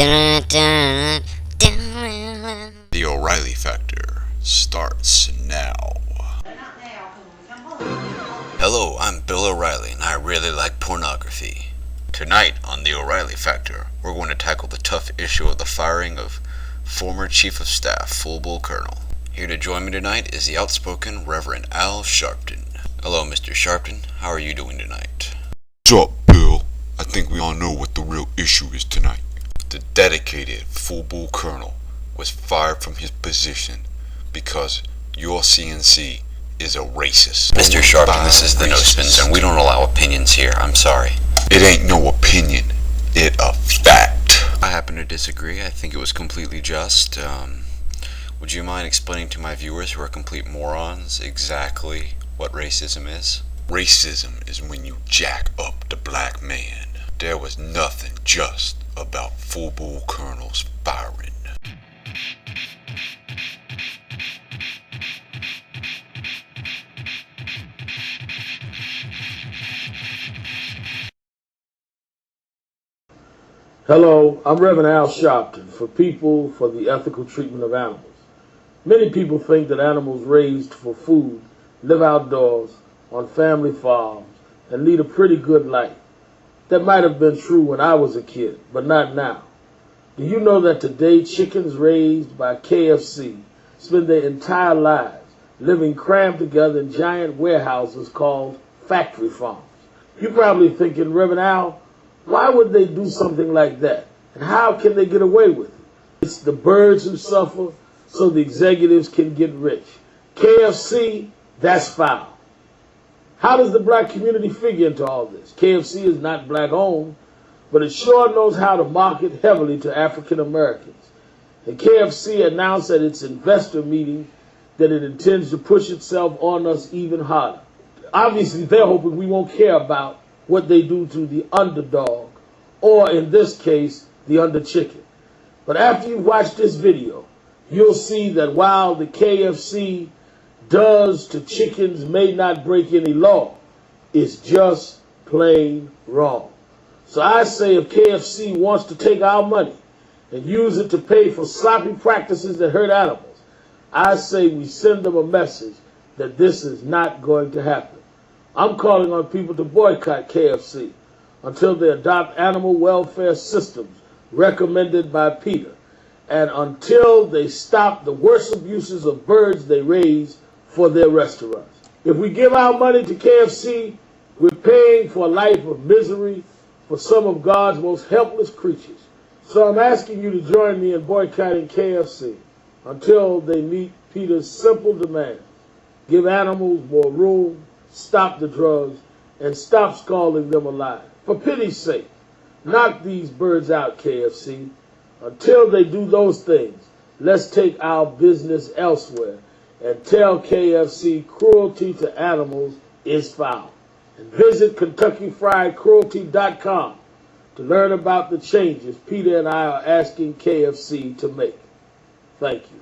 The O'Reilly Factor starts now. Hello, I'm Bill O'Reilly, and I really like pornography. Tonight on The O'Reilly Factor, we're going to tackle the tough issue of the firing of former Chief of Staff, Full Bull Colonel. Here to join me tonight is the outspoken Reverend Al Sharpton. Hello, Mr. Sharpton. How are you doing tonight? What's up, Bill? I think we all know what the real issue is tonight. The dedicated Full Bull Colonel was fired from his position because your CNC is a racist. Mr. Sharpton, this is the No Spins, and we don't allow opinions here. I'm sorry. It ain't no opinion. It a fact. I happen to disagree. I think it was completely just. Would you mind explaining to my viewers who are complete morons exactly what racism is? Racism is when you jack up the black man. There was nothing just about Full Bull Colonel's firing. Hello, I'm Reverend Al Sharpton for People for the Ethical Treatment of Animals. Many people think that animals raised for food live outdoors on family farms and lead a pretty good life. That might have been true when I was a kid, but not now. Do you know that today chickens raised by KFC spend their entire lives living crammed together in giant warehouses called factory farms? You're probably thinking, Reverend Al, why would they do something like that? And how can they get away with it? It's the birds who suffer so the executives can get rich. KFC, that's foul. How does the black community figure into all this? KFC is not black owned, but it sure knows how to market heavily to African Americans. And KFC announced at its investor meeting that it intends to push itself on us even harder. Obviously, they're hoping we won't care about what they do to the underdog, or in this case, the under-chicken. But after you watch this video, you'll see that while the KFC does to chickens may not break any law, it's just plain wrong. So I say if KFC wants to take our money and use it to pay for sloppy practices that hurt animals, I say we send them a message that this is not going to happen. I'm calling on people to boycott KFC until they adopt animal welfare systems recommended by PETA, and until they stop the worst abuses of birds they raise for their restaurants. If we give our money to KFC, we're paying for a life of misery for some of God's most helpless creatures. So I'm asking you to join me in boycotting KFC until they meet PETA's simple demands. Give animals more room, stop the drugs, and stop scalding them alive. For pity's sake, knock these birds out, KFC. Until they do those things, let's take our business elsewhere and tell KFC cruelty to animals is foul. And visit KentuckyFriedCruelty.com to learn about the changes PETA and I are asking KFC to make. Thank you.